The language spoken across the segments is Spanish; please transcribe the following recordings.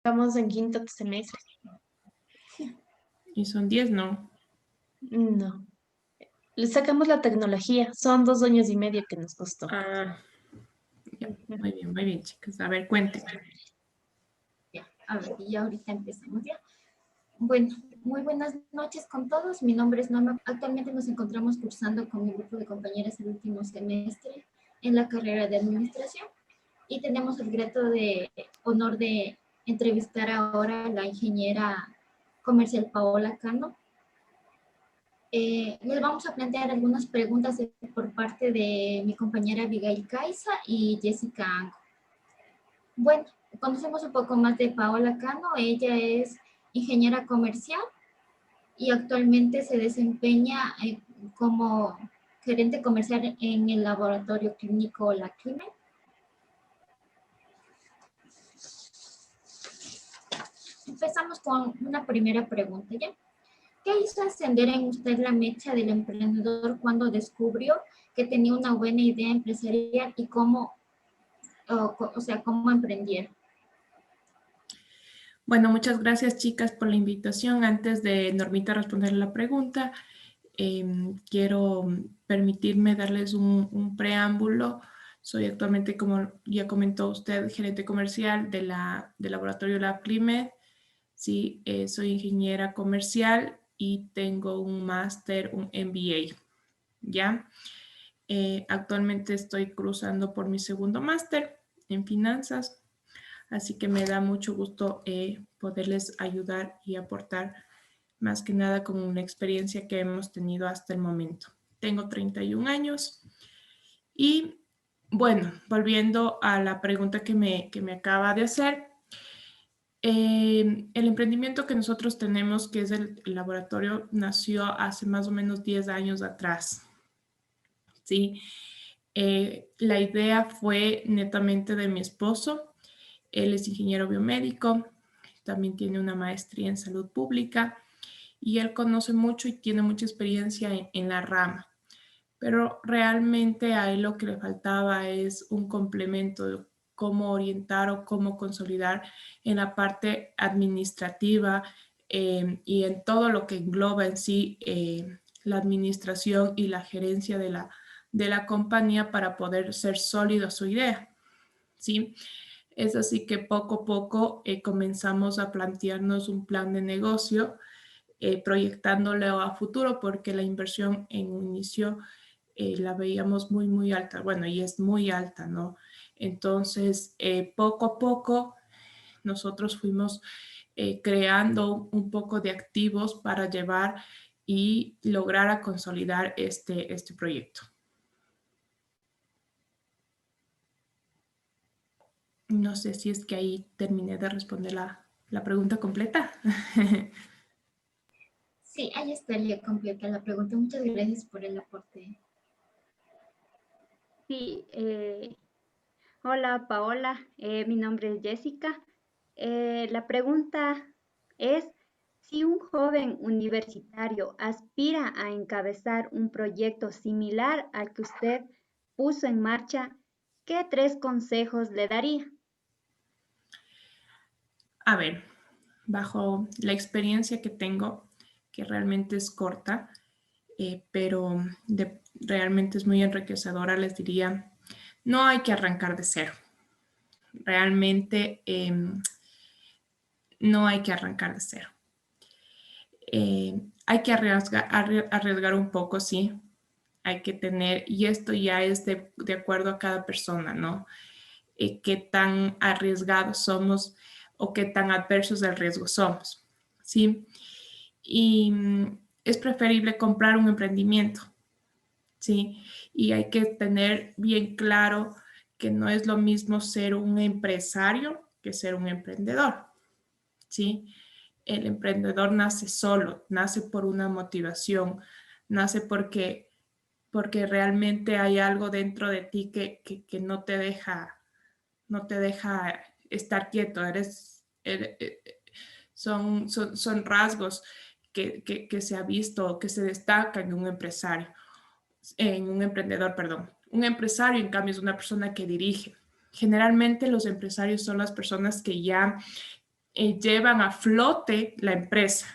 Vamos en quinto semestre. Y son 10, ¿no? No. Le sacamos la tecnología. Son 2 años y medio que nos costó. Ah, ya. Ujú. Muy bien, chicas. A ver, cuéntenme. Ya, a ver, y ya ahorita empezamos ya. Bueno, muy buenas noches con todos. Mi nombre es Norma. Actualmente nos encontramos cursando con mi grupo de compañeras el último semestre en la carrera de administración y tenemos el grato de honor de entrevistar ahora a la ingeniera comercial Paola Cano. Les vamos a plantear algunas preguntas por parte de mi compañera Abigail Caiza y Jessica Ango. Bueno, conocemos un poco más de Paola Cano. Ella es ingeniera comercial y actualmente se desempeña como gerente comercial en el laboratorio clínico La Clime. Empezamos con una primera pregunta, ¿ya? ¿Qué hizo encender en usted la mecha del emprendedor cuando descubrió que tenía una buena idea empresarial y cómo, cómo emprendieron? Bueno, muchas gracias, chicas, por la invitación. Antes de Normita responder la pregunta, quiero permitirme darles un preámbulo. Soy actualmente, como ya comentó usted, gerente comercial del laboratorio Lab Climed. Sí, soy ingeniera comercial y tengo un máster, un MBA, ¿ya? Actualmente estoy cruzando por mi segundo máster en finanzas, así que me da mucho gusto poderles ayudar y aportar más que nada con una experiencia que hemos tenido hasta el momento. Tengo 31 años y bueno, volviendo a la pregunta que me acaba de hacer, el emprendimiento que nosotros tenemos, que es el laboratorio, nació hace más o menos 10 años atrás, ¿sí? La idea fue netamente de mi esposo. Él es ingeniero biomédico, también tiene una maestría en salud pública y él conoce mucho y tiene mucha experiencia en la rama. Pero realmente a él lo que le faltaba es un complemento de cómo orientar o cómo consolidar en la parte administrativa y en todo lo que engloba en sí la administración y la gerencia de la compañía para poder ser sólido su idea, ¿sí? Es así que poco a poco comenzamos a plantearnos un plan de negocio proyectándolo a futuro porque la inversión en un inicio la veíamos muy, muy alta. Bueno, y es muy alta, ¿no? Entonces, poco a poco, nosotros fuimos creando un poco de activos para llevar y lograr a consolidar este proyecto. No sé si es que ahí terminé de responder la pregunta completa. Sí, ahí estaría completa la pregunta. Muchas gracias por el aporte. Sí, hola Paola, mi nombre es Jessica. La pregunta es, si un joven universitario aspira a encabezar un proyecto similar al que usted puso en marcha, ¿qué 3 consejos le daría? A ver, bajo la experiencia que tengo, que realmente es corta, pero realmente es muy enriquecedora, les diría, no hay que arrancar de cero. Realmente no hay que arrancar de cero. Hay que arriesgar un poco, sí. Hay que tener, y esto ya es de acuerdo a cada persona, ¿no? Qué tan arriesgados somos o qué tan adversos del riesgo somos, ¿sí? Y es preferible comprar un emprendimiento, ¿sí? Y hay que tener bien claro que no es lo mismo ser un empresario que ser un emprendedor, ¿sí? El emprendedor nace solo, nace por una motivación, nace porque realmente hay algo dentro de ti que no te deja estar quieto. Son rasgos que se ha visto, que se destacan en un empresario, en un emprendedor, perdón. Un empresario, en cambio, es una persona que dirige. Generalmente los empresarios son las personas que ya llevan a flote la empresa.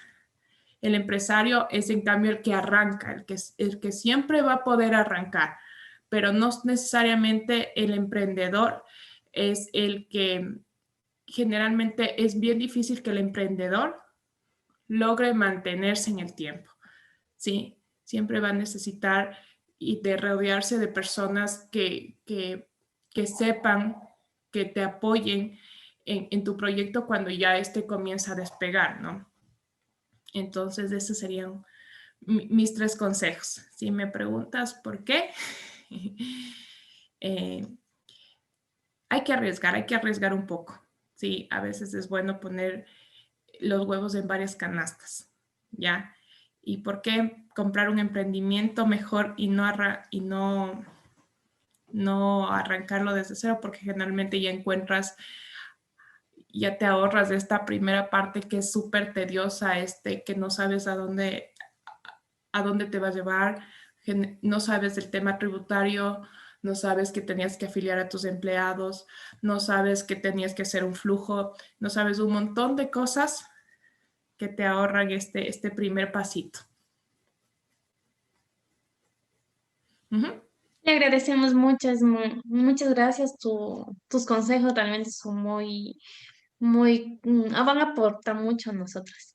El empresario es en cambio el que arranca, el que siempre va a poder arrancar, pero no necesariamente el emprendedor es el que generalmente es bien difícil que el emprendedor logre mantenerse en el tiempo, ¿sí? Siempre va a necesitar y de rodearse de personas que sepan, que te apoyen en tu proyecto cuando ya este comienza a despegar, ¿no? Entonces, esos serían mis 3 consejos. Si me preguntas por qué, hay que arriesgar un poco. Sí, a veces es bueno poner los huevos en varias canastas, ¿ya? ¿Y por qué comprar un emprendimiento mejor y no arrancarlo desde cero? Porque generalmente ya te ahorras de esta primera parte que es súper tediosa, que no sabes a dónde te va a llevar, no sabes del tema tributario, no sabes que tenías que afiliar a tus empleados, no sabes que tenías que hacer un flujo, no sabes un montón de cosas que te ahorran este primer pasito. Uh-huh. Le agradecemos muchas gracias. Tus consejos realmente son van a aportar mucho a nosotros.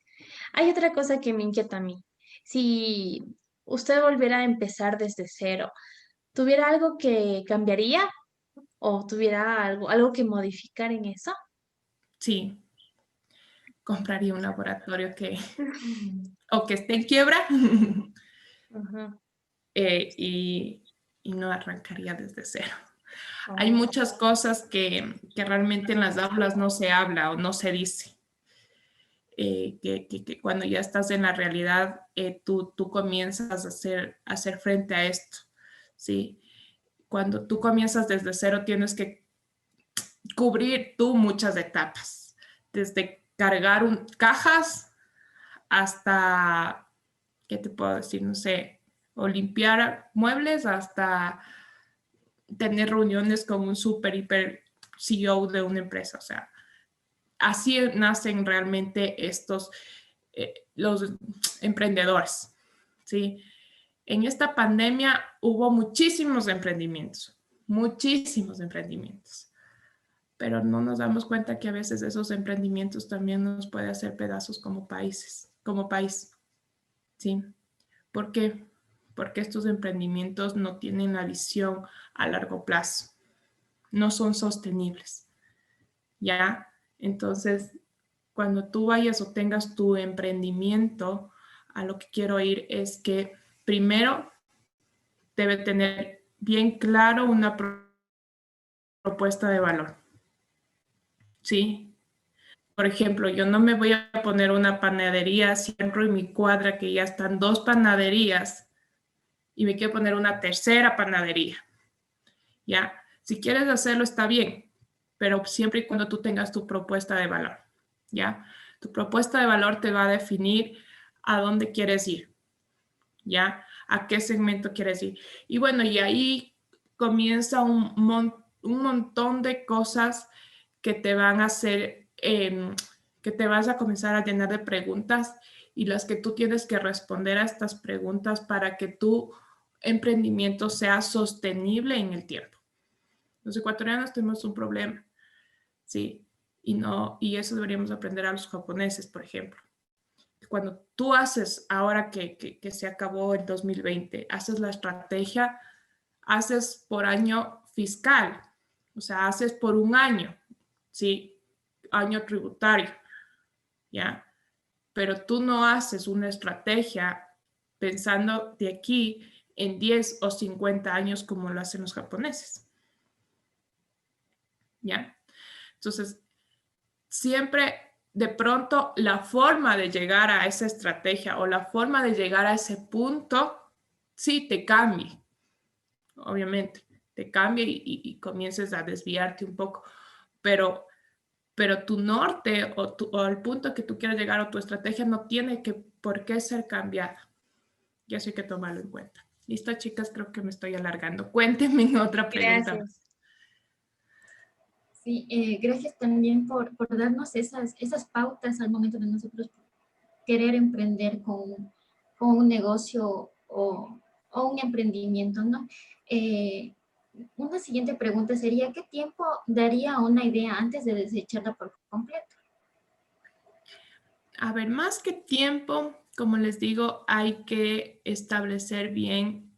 Hay otra cosa que me inquieta a mí. Si usted volviera a empezar desde cero, ¿tuviera algo que cambiaría o tuviera algo que modificar en eso? Sí, compraría un laboratorio o que esté en quiebra Ajá. y no arrancaría desde cero. Hay Oh. muchas cosas que realmente en las aulas no se habla o no se dice. Que cuando ya estás en la realidad, tú comienzas a hacer frente a esto, ¿sí? Cuando tú comienzas desde cero, tienes que cubrir tú muchas etapas, desde cargar cajas hasta, ¿qué te puedo decir? No sé, o limpiar muebles hasta tener reuniones con un super, hiper CEO de una empresa, o sea, así nacen realmente los emprendedores, ¿sí? En esta pandemia hubo muchísimos emprendimientos, pero no nos damos cuenta que a veces esos emprendimientos también nos pueden hacer pedazos como país, ¿sí? ¿Por qué? Porque estos emprendimientos no tienen la visión a largo plazo, no son sostenibles, ¿ya? Entonces, cuando tú vayas o tengas tu emprendimiento, a lo que quiero ir es que primero debe tener bien claro una propuesta de valor, ¿sí? Por ejemplo, yo no me voy a poner una panadería siempre en mi cuadra que ya están 2 panaderías y me quiero poner una tercera panadería, ¿ya? Si quieres hacerlo está bien, pero siempre y cuando tú tengas tu propuesta de valor, ¿ya? Tu propuesta de valor te va a definir a dónde quieres ir, ¿ya? A qué segmento quieres ir. Y bueno, y ahí comienza un montón de cosas que te van a hacer, que te vas a comenzar a llenar de preguntas y las que tú tienes que responder a estas preguntas para que tu emprendimiento sea sostenible en el tiempo. Los ecuatorianos tenemos un problema, ¿sí? Y eso deberíamos aprender a los japoneses, por ejemplo. Cuando tú haces, ahora que se acabó el 2020, haces la estrategia, haces por año fiscal, o sea, haces por un año, ¿sí? Año tributario, ¿ya? Pero tú no haces una estrategia pensando de aquí en 10 o 50 años como lo hacen los japoneses, ¿ya? Entonces, siempre de pronto la forma de llegar a esa estrategia o la forma de llegar a ese punto, sí te cambie, obviamente, te cambie y comiences a desviarte un poco, pero tu norte o el punto que tú quieres llegar o tu estrategia no tiene por qué ser cambiada. Y eso hay que tomarlo en cuenta. Listo, chicas, creo que me estoy alargando. Cuéntenme otra pregunta. Gracias. Sí, gracias también por darnos esas pautas al momento de nosotros querer emprender con un negocio o un emprendimiento, ¿no? Una siguiente pregunta sería, ¿qué tiempo daría una idea antes de desecharla por completo? A ver, más que tiempo, como les digo, hay que establecer bien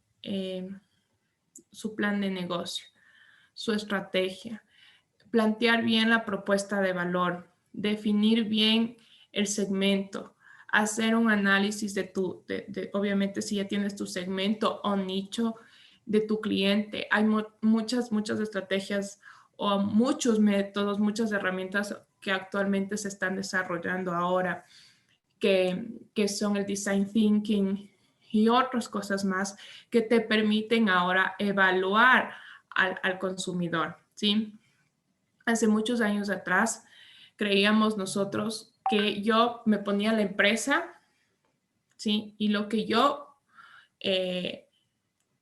su plan de negocio, su estrategia, plantear bien la propuesta de valor, definir bien el segmento, hacer un análisis obviamente si ya tienes tu segmento o nicho de tu cliente. Hay muchas estrategias o muchos métodos, muchas herramientas que actualmente se están desarrollando ahora, que son el design thinking y otras cosas más que te permiten ahora evaluar al consumidor, ¿sí? Hace muchos años atrás creíamos nosotros que yo me ponía la empresa, ¿sí? Y lo que yo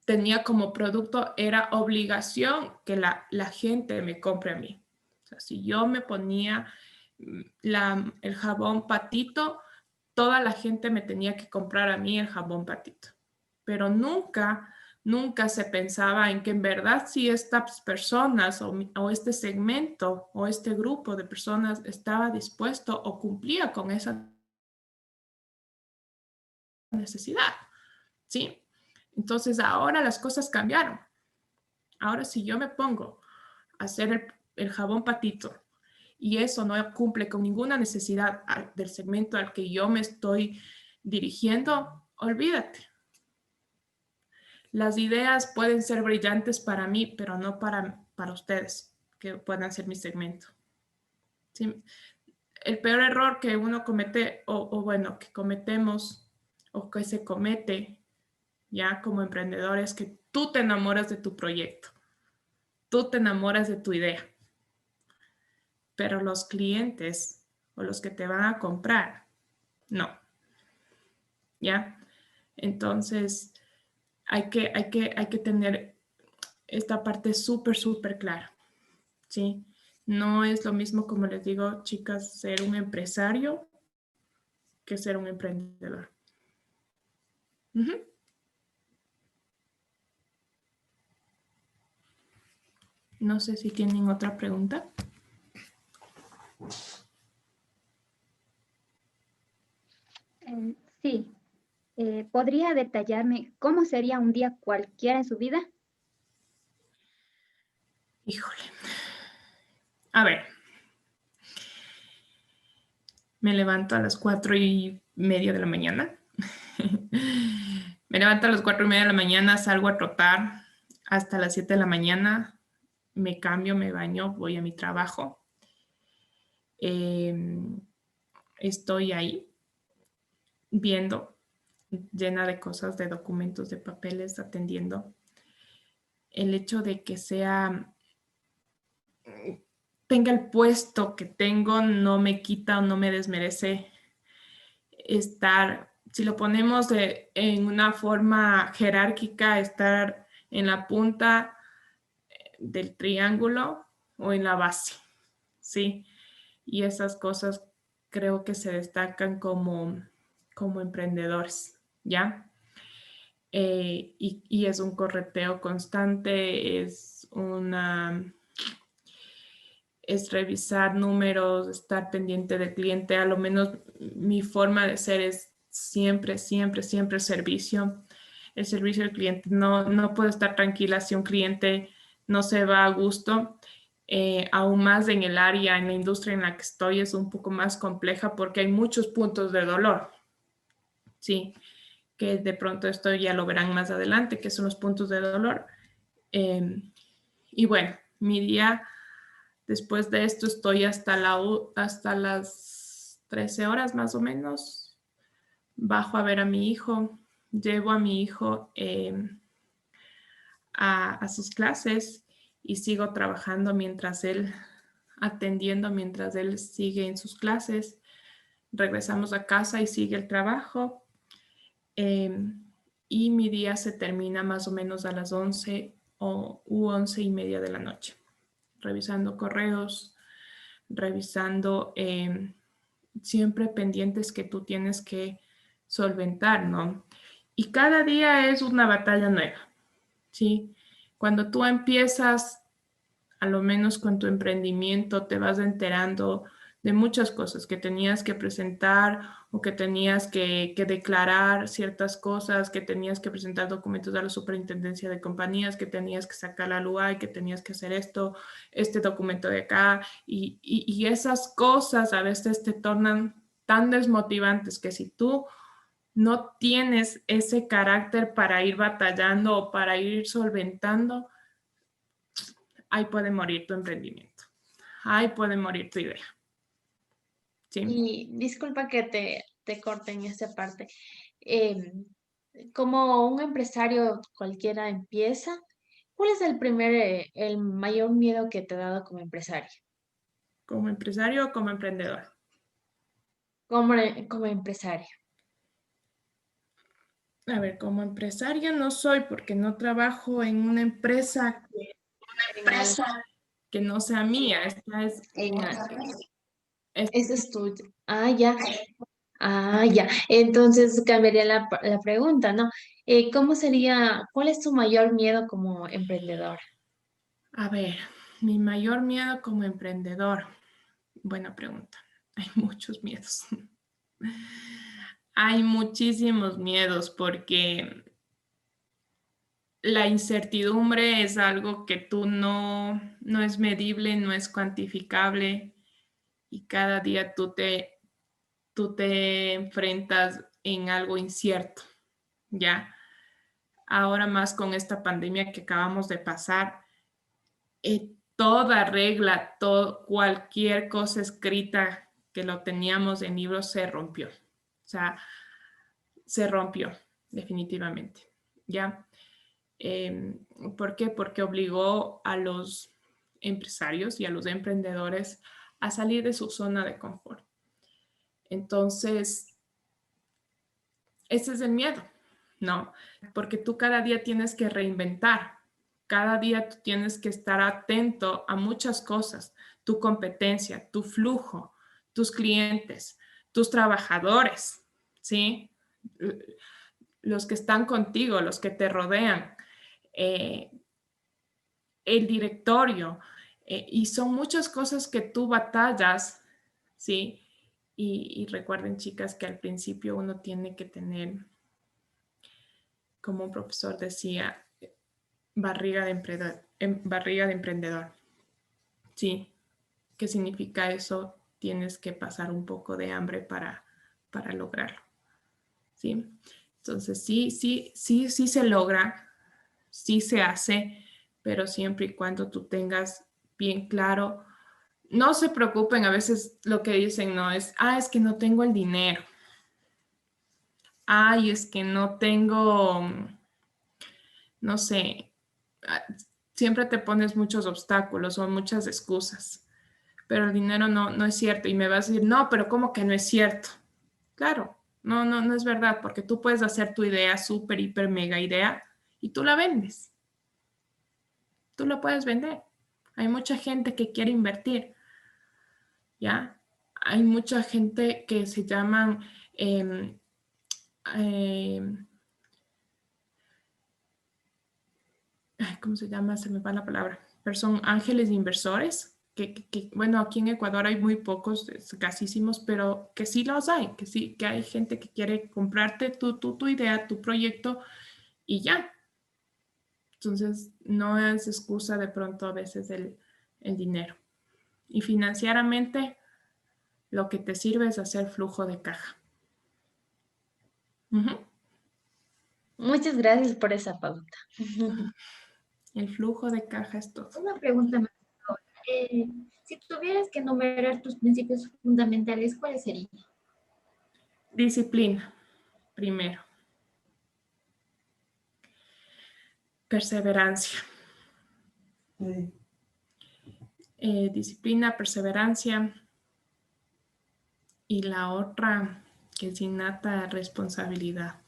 tenía como producto era obligación que la gente me compre a mí. O sea, si yo me ponía el jabón Patito, toda la gente me tenía que comprar a mí el jabón Patito. Pero nunca se pensaba en que en verdad si estas personas o este segmento o este grupo de personas estaba dispuesto o cumplía con esa necesidad, ¿sí? Entonces ahora las cosas cambiaron. Ahora si yo me pongo a hacer el jabón Patito y eso no cumple con ninguna necesidad del segmento al que yo me estoy dirigiendo, olvídate. Las ideas pueden ser brillantes para mí, pero no para ustedes, que puedan ser mi segmento. ¿Sí? El peor error que uno comete, bueno, que cometemos o que se comete ya como emprendedor es que tú te enamoras de tu proyecto, tú te enamoras de tu idea, pero los clientes o los que te van a comprar, no. ¿Ya? Entonces, hay que tener esta parte súper clara, ¿sí? No es lo mismo, como les digo, chicas, ser un empresario que ser un emprendedor. Uh-huh. No sé si tienen otra pregunta. Sí. ¿Podría detallarme cómo sería un día cualquiera en su vida? Híjole. A ver. Me levanto a las 4:30 de la mañana. Me levanto a las 4:30 de la mañana, salgo a trotar hasta las 7 de la mañana. Me cambio, me baño, voy a mi trabajo. Estoy ahí viendo, llena de cosas, de documentos, de papeles, atendiendo. El hecho de que tenga el puesto que tengo no me quita o no me desmerece estar, si lo ponemos en una forma jerárquica, estar en la punta del triángulo o en la base, ¿sí? Y esas cosas creo que se destacan como emprendedores, ¿ya? Y es un correteo constante, es revisar números, estar pendiente del cliente. A lo menos mi forma de ser es siempre servicio. El servicio al cliente. No puedo estar tranquila si un cliente no se va a gusto. Aún más en el área, en la industria en la que estoy, es un poco más compleja porque hay muchos puntos de dolor. Sí, que de pronto esto ya lo verán más adelante, que son los puntos de dolor. Y bueno, mi día después de esto estoy hasta las 13 horas más o menos. Bajo a ver a mi hijo, llevo a mi hijo a sus clases y sigo trabajando atendiendo mientras él sigue en sus clases. Regresamos a casa y sigue el trabajo. Y mi día se termina más o menos a las 11 u 11:30 de la noche. revisando correos, revisando siempre pendientes que tú tienes que solventar, ¿no? Y cada día es una batalla nueva, ¿sí? Cuando tú empiezas, a lo menos con tu emprendimiento, te vas enterando de muchas cosas que tenías que presentar o que tenías que declarar ciertas cosas, que tenías que presentar documentos a la superintendencia de compañías, que tenías que sacar la LUAI, que tenías que hacer esto, este documento de acá, y esas cosas a veces te tornan tan desmotivantes que si tú no tienes ese carácter para ir batallando o para ir solventando, ahí puede morir tu emprendimiento. Ahí puede morir tu idea. ¿Sí? Y disculpa que te corte en esa parte. Em, Como un empresario cualquiera empieza, ¿cuál es el mayor miedo que te ha dado como empresario? Como empresario o como emprendedor. Como empresario. A ver, como empresaria no soy porque no trabajo en una empresa En al- que no sea mía. Esta es, en al- es- Ese es tuyo. Ah, ya. Ah, ya. Entonces cambiaría la pregunta, ¿no? Cuál es tu mayor miedo como emprendedor? a ver, mi mayor miedo como emprendedor. Buena pregunta. Hay muchos miedos. Hay muchísimos miedos porque la incertidumbre es algo que tú no es medible, no es cuantificable y cada día tú te enfrentas en algo incierto, ¿ya? Ahora más con esta pandemia que acabamos de pasar, toda regla, cualquier cosa escrita que lo teníamos en libros se rompió. O sea, se rompió definitivamente, ¿ya? ¿Por qué? Porque obligó a los empresarios y a los emprendedores a salir de su zona de confort. Entonces, ese es el miedo, ¿no? Porque tú cada día tienes que reinventar, cada día tú tienes que estar atento a muchas cosas, tu competencia, tu flujo, tus clientes, tus trabajadores, ¿sí? Los que están contigo, los que te rodean, eh, el directorio, y son muchas cosas que tú batallas, ¿sí? Y recuerden, chicas, que al principio uno tiene que tener, como un profesor decía, barriga de emprendedor. Sí, ¿qué significa eso? Tienes que pasar un poco de hambre para lograrlo. ¿Sí? Entonces, sí se logra, sí se hace, pero siempre y cuando tú tengas bien claro. No se preocupen, a veces lo que dicen no es, es que no tengo el dinero. Ay, es que no tengo, no sé, siempre te pones muchos obstáculos o muchas excusas, pero el dinero no es cierto. Y me vas a decir, no, pero ¿cómo que no es cierto? Claro, no es verdad, porque tú puedes hacer tu idea, súper, hiper, mega idea, y tú la vendes. Tú la puedes vender. Hay mucha gente que quiere invertir, ¿ya? Hay mucha gente que se llaman, ¿cómo se llama? Se me va la palabra. Pero son ángeles inversores, bueno, aquí en Ecuador hay muy pocos, escasísimos, pero que sí los hay, que sí, que hay gente que quiere comprarte tu idea, tu proyecto y ya. Entonces, no es excusa de pronto a veces el dinero. Y financieramente, lo que te sirve es hacer flujo de caja. Muchas gracias por esa pauta. El flujo de caja es todo. Una pregunta más. Si tuvieras que enumerar tus principios fundamentales, ¿cuáles serían? Disciplina, primero. Perseverancia. Disciplina, perseverancia. Y la otra, que es innata, responsabilidad.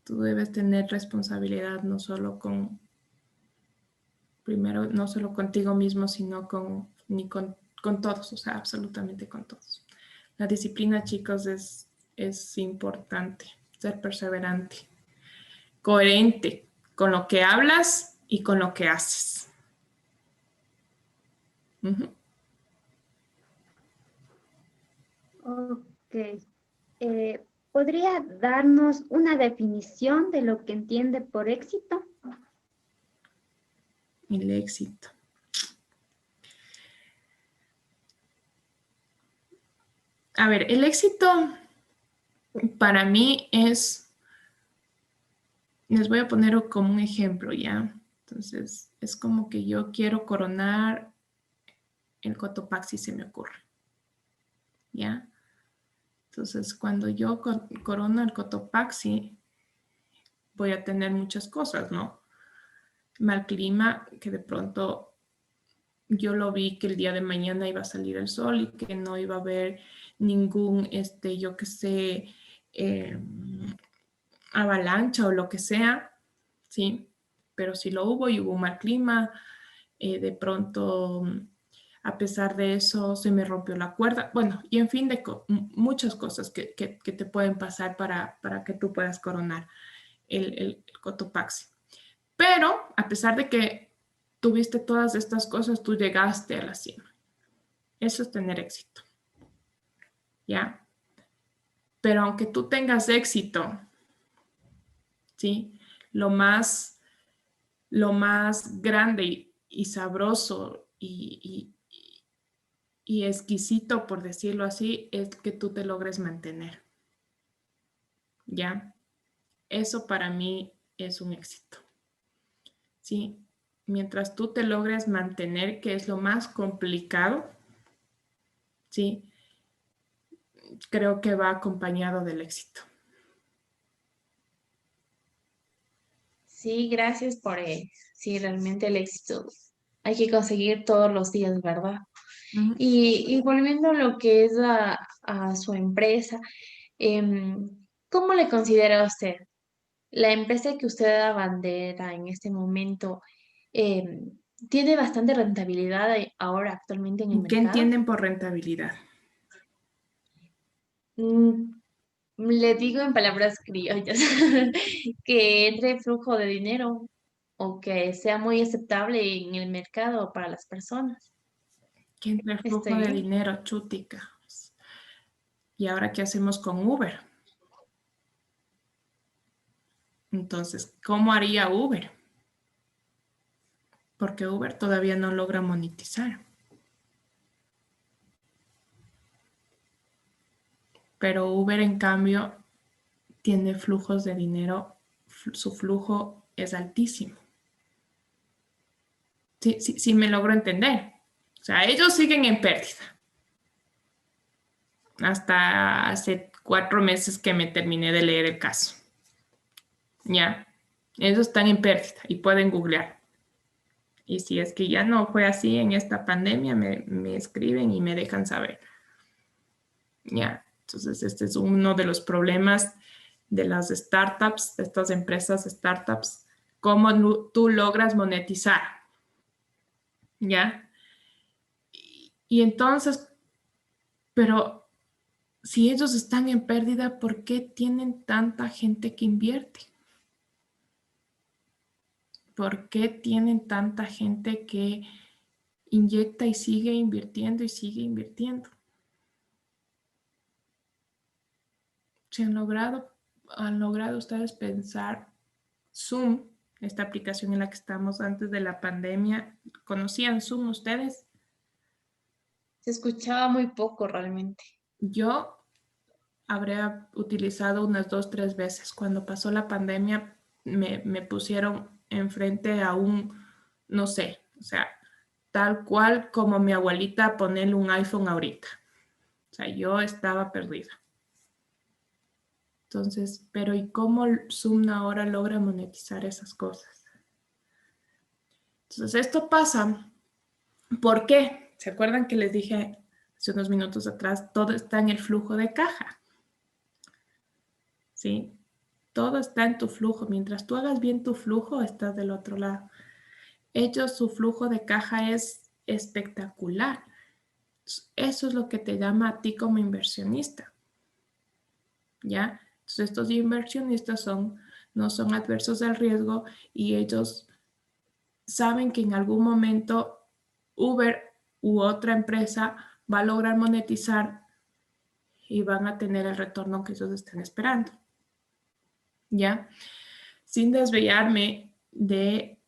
Tú debes tener responsabilidad no solo con Primero, no solo contigo mismo, sino con todos, o sea, absolutamente con todos. La disciplina, chicos, es importante, ser perseverante, coherente con lo que hablas y con lo que haces. Ujú. Ok. ¿Podría darnos una definición de lo que entiende por éxito? El éxito. A ver, el éxito para mí es, les voy a poner como un ejemplo, ¿ya? Entonces, es como que yo quiero coronar el Cotopaxi, se me ocurre, ¿ya? Entonces, cuando yo corono el Cotopaxi, voy a tener muchas cosas, ¿no? Mal clima, que de pronto yo lo vi que el día de mañana iba a salir el sol y que no iba a haber ningún, yo qué sé, avalancha o lo que sea, ¿sí? Pero sí lo hubo y hubo un mal clima, de pronto, a pesar de eso, se me rompió la cuerda, bueno, y en fin, de muchas cosas que te pueden pasar para que tú puedas coronar el Cotopaxi. Pero a pesar de que tuviste todas estas cosas, tú llegaste a la cima. Eso es tener éxito, ¿ya? Pero aunque tú tengas éxito, ¿sí? Lo más grande y sabroso y exquisito, por decirlo así, es que tú te logres mantener, ¿ya? Eso para mí es un éxito, ¿sí? Mientras tú te logres mantener, que es lo más complicado, ¿sí? Creo que va acompañado del éxito. Sí, gracias por sí, realmente el éxito hay que conseguir todos los días, ¿verdad? Ujú. Y volviendo a lo que es a su empresa, ¿cómo le considera usted? La empresa que usted abandera en este momento tiene bastante rentabilidad ahora actualmente en el ¿Qué mercado. entienden por rentabilidad? Mm, Le digo en palabras criollas que entre flujo de dinero o que sea muy aceptable en el mercado para las personas. ¿Qué entre el flujo ¿Estoy de bien? dinero, chutica? ¿Y ahora qué hacemos con Uber? Entonces, ¿cómo haría Uber? Porque Uber todavía no logra monetizar. Pero Uber, en cambio, tiene flujos de dinero, su flujo es altísimo. Sí, sí, sí me logro entender. O sea, ellos siguen en pérdida. Hasta hace 4 meses que me terminé de leer el caso. Ya, ellos están en pérdida y pueden googlear. Y si es que ya no fue así en esta pandemia, me escriben y me dejan saber. Ya, entonces este es uno de los problemas de las startups, de estas empresas startups, cómo tú logras monetizar. ¿Ya? Y entonces, pero si ellos están en pérdida, ¿por qué tienen tanta gente que invierte? ¿Por qué tienen tanta gente que inyecta y sigue invirtiendo y sigue invirtiendo? Se han logrado ustedes pensar Zoom, esta aplicación en la que estamos antes de la pandemia. ¿Conocían Zoom ustedes? Se escuchaba muy poco realmente. Yo habría utilizado unas 2, 3 veces. Cuando pasó la pandemia, me pusieron enfrente a no sé, o sea, tal cual como mi abuelita ponerle un iPhone ahorita. O sea, yo estaba perdida. Entonces, pero ¿y cómo Zoom ahora logra monetizar esas cosas? Entonces, esto pasa. ¿Por qué? ¿Se acuerdan que les dije hace unos minutos atrás? Todo está en el flujo de caja. ¿Sí? Todo está en tu flujo. Mientras tú hagas bien tu flujo, estás del otro lado. ellos, su flujo de caja es espectacular. Eso es lo que te llama a ti como inversionista, ¿ya? Entonces estos inversionistas no son adversos al riesgo y ellos saben que en algún momento Uber u otra empresa va a lograr monetizar y van a tener el retorno que ellos están esperando, ¿ya? Sin desviarme de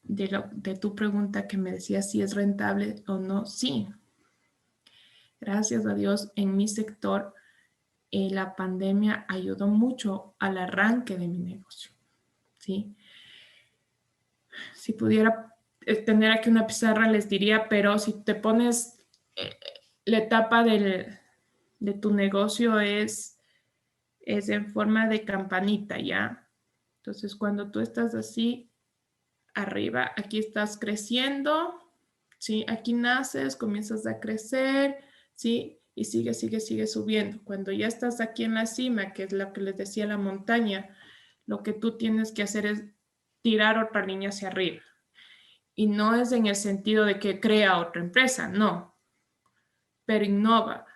tu pregunta que me decía si es rentable o no, sí. Gracias a Dios, en mi sector, la pandemia ayudó mucho al arranque de mi negocio, ¿sí? Si pudiera tener aquí una pizarra, les diría, pero si te pones la etapa de tu negocio es en forma de campanita, ¿ya? Entonces, cuando tú estás así, arriba, aquí estás creciendo, ¿sí? Aquí naces, comienzas a crecer, ¿sí? Y sigue subiendo. Cuando ya estás aquí en la cima, que es lo que les decía la montaña, lo que tú tienes que hacer es tirar otra línea hacia arriba. Y no es en el sentido de que crea otra empresa, no, pero innova,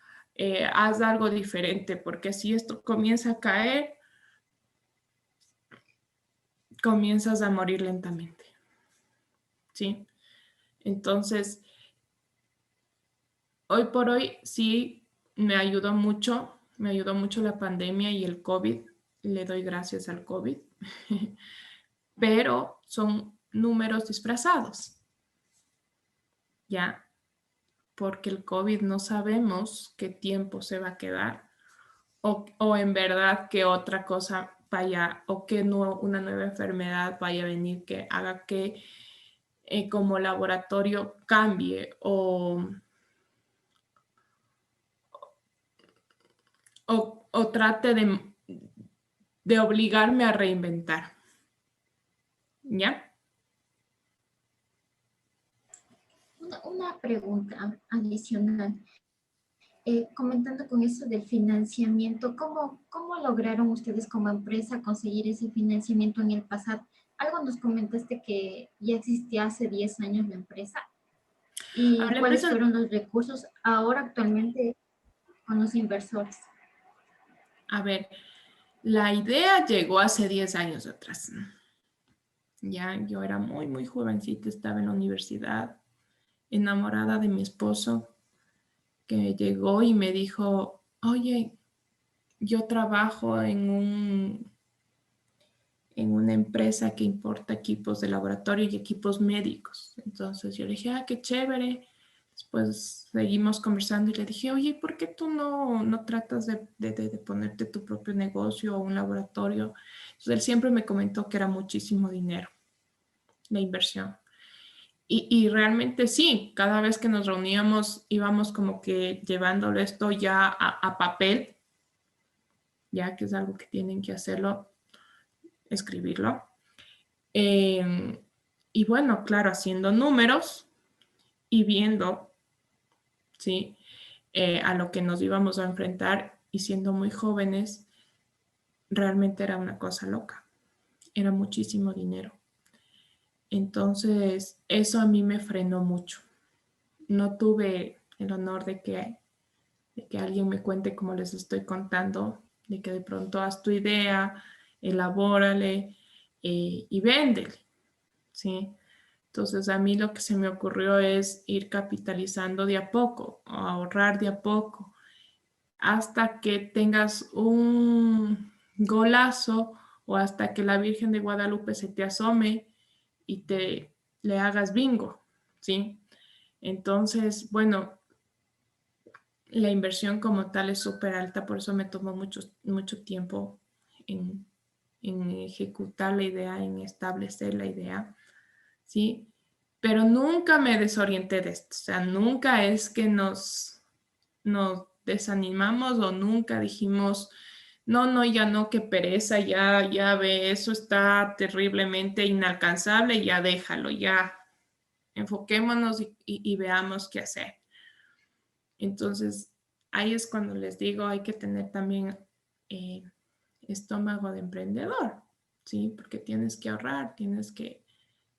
haz algo diferente, porque si esto comienza a caer, comienzas a morir lentamente, ¿sí? Entonces, hoy por hoy sí me ayudó mucho la pandemia y el COVID, le doy gracias al COVID, pero son números disfrazados, ¿ya? Porque el COVID no sabemos qué tiempo se va a quedar o en verdad que otra cosa vaya o que no, una nueva enfermedad vaya a venir que haga que como laboratorio cambie o trate de obligarme a reinventar. ¿Ya? Una pregunta adicional. Comentando con eso del financiamiento, ¿cómo lograron ustedes como empresa conseguir ese financiamiento en el pasado? Algo nos comentaste que ya existía hace 10 años la empresa. A ¿Y ver, la cuáles empresa, fueron los recursos ahora actualmente con los inversores? a ver, la idea llegó hace 10 años atrás. Ya, yo era muy jovencita, estaba en la universidad, enamorada de mi esposo, que llegó y me dijo, oye, yo trabajo en una empresa que importa equipos de laboratorio y equipos médicos. Entonces yo le dije, ah, qué chévere. Después seguimos conversando y le dije, oye, ¿por qué tú no tratas de ponerte tu propio negocio o un laboratorio? Entonces él siempre me comentó que era muchísimo dinero la inversión. Y realmente sí, cada vez que nos reuníamos íbamos como que llevándolo esto ya a papel, ya que es algo que tienen que hacerlo, escribirlo. Eh, y bueno, claro, haciendo números y viendo, ¿sí? A lo que nos íbamos a enfrentar y siendo muy jóvenes, realmente era una cosa loca, era muchísimo dinero. Entonces, eso a mí me frenó mucho. No tuve el honor de que alguien me cuente como les estoy contando, de que de pronto haz tu idea, elabórale y véndele, ¿sí? Entonces a mí lo que se me ocurrió es ir capitalizando de a poco, ahorrar de a poco, hasta que tengas un golazo o hasta que la Virgen de Guadalupe se te asome y te le hagas bingo, ¿sí? Entonces, bueno, la inversión como tal es súper alta, por eso me tomó mucho tiempo en ejecutar la idea, en establecer la idea, ¿sí? Pero nunca me desorienté de esto, o sea, nunca es que nos desanimamos o nunca dijimos, no, ya no, qué pereza, ya ve, eso está terriblemente inalcanzable, ya déjalo, ya enfoquémonos y veamos qué hacer. Entonces, ahí es cuando les digo, hay que tener también eh, estómago de emprendedor, ¿sí? Porque tienes que ahorrar, tienes que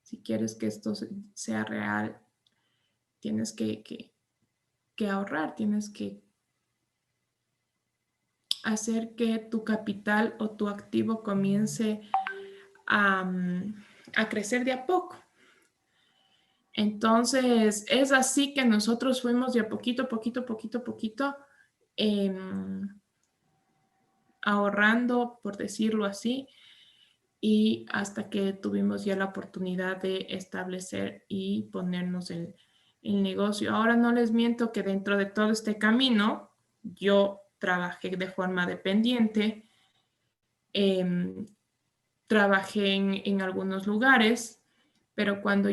Si quieres que esto sea real, tienes que ahorrar, tienes que hacer que tu capital o tu activo comience a crecer de a poco. Entonces, es así que nosotros fuimos de a poquito, ahorrando, por decirlo así, y hasta que tuvimos ya la oportunidad de establecer y ponernos el negocio. Ahora no les miento que dentro de todo este camino, yo trabajé de forma dependiente, trabajé en algunos lugares, pero cuando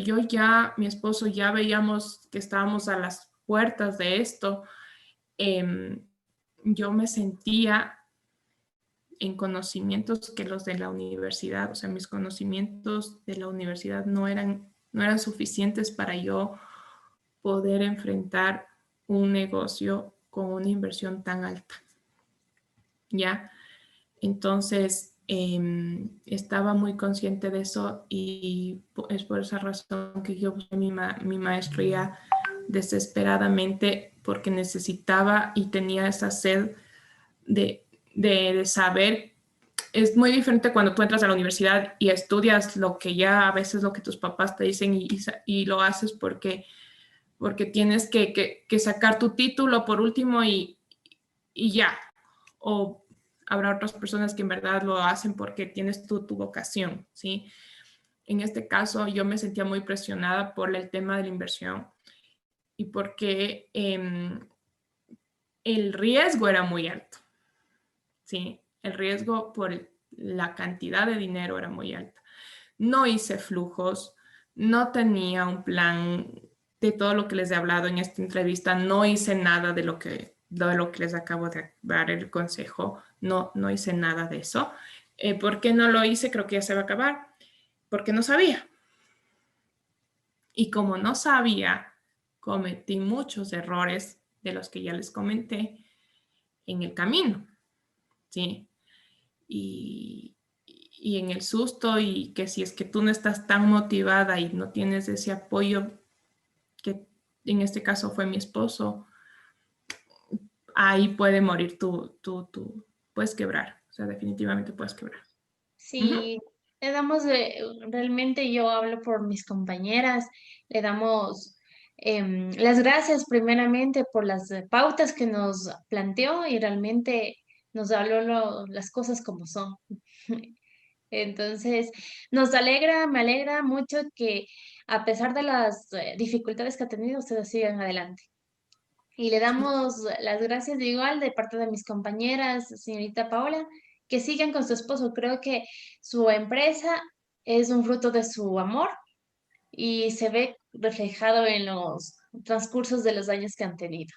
mi esposo ya veíamos que estábamos a las puertas de esto, yo me sentía en conocimientos que los de la universidad, o sea, mis conocimientos de la universidad no eran suficientes para yo poder enfrentar un negocio con una inversión tan alta. ¿Ya? Entonces, estaba muy consciente de eso y es por esa razón que yo busqué mi maestría desesperadamente, porque necesitaba y tenía esa sed de saber. Es muy diferente cuando tú entras a la universidad y estudias lo que ya a veces lo que tus papás te dicen y lo haces porque tienes que sacar tu título por último y ya. O habrá otras personas que en verdad lo hacen porque tienes tu vocación, ¿sí? En este caso yo me sentía muy presionada por el tema de la inversión y porque el riesgo era muy alto, ¿sí? El riesgo por la cantidad de dinero era muy alta. No hice flujos, no tenía un plan de todo lo que les he hablado en esta entrevista, no hice nada de lo que les acabo de dar el consejo, no hice nada de eso. ¿Por qué no lo hice? Creo que ya se va a acabar. Porque no sabía. Y como no sabía, cometí muchos errores de los que ya les comenté en el camino, ¿sí? Y en el susto, y que si es que tú no estás tan motivada y no tienes ese apoyo, que en este caso fue mi esposo, ahí puede morir puedes quebrar, o sea, definitivamente puedes quebrar. Sí, le damos, realmente yo hablo por mis compañeras, le damos las gracias primeramente por las pautas que nos planteó y realmente nos habló las cosas como son. Entonces, me alegra mucho que a pesar de las dificultades que ha tenido, ustedes sigan adelante. Y le damos las gracias igual de parte de mis compañeras, señorita Paola, que sigan con su esposo. Creo que su empresa es un fruto de su amor y se ve reflejado en los transcursos de los años que han tenido.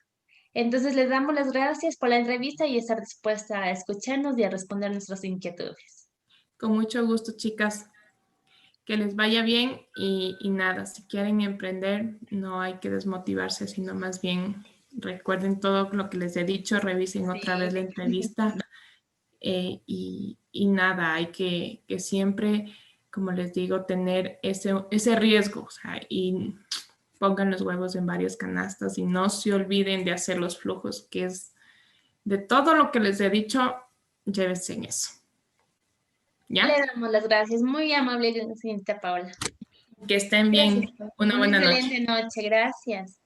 Entonces, les damos las gracias por la entrevista y estar dispuesta a escucharnos y a responder nuestras inquietudes. Con mucho gusto, chicas. Que les vaya bien y nada, si quieren emprender, no hay que desmotivarse, sino más bien recuerden todo lo que les he dicho, revisen otra vez la entrevista y nada, hay que siempre, como les digo, tener ese riesgo, o sea, y pongan los huevos en varias canastas y no se olviden de hacer los flujos, que es de todo lo que les he dicho, llévense en eso. ¿Ya? Le damos las gracias. Muy amable, señorita Paola. Que estén bien. Gracias. Una buena noche. Excelente noche. Gracias.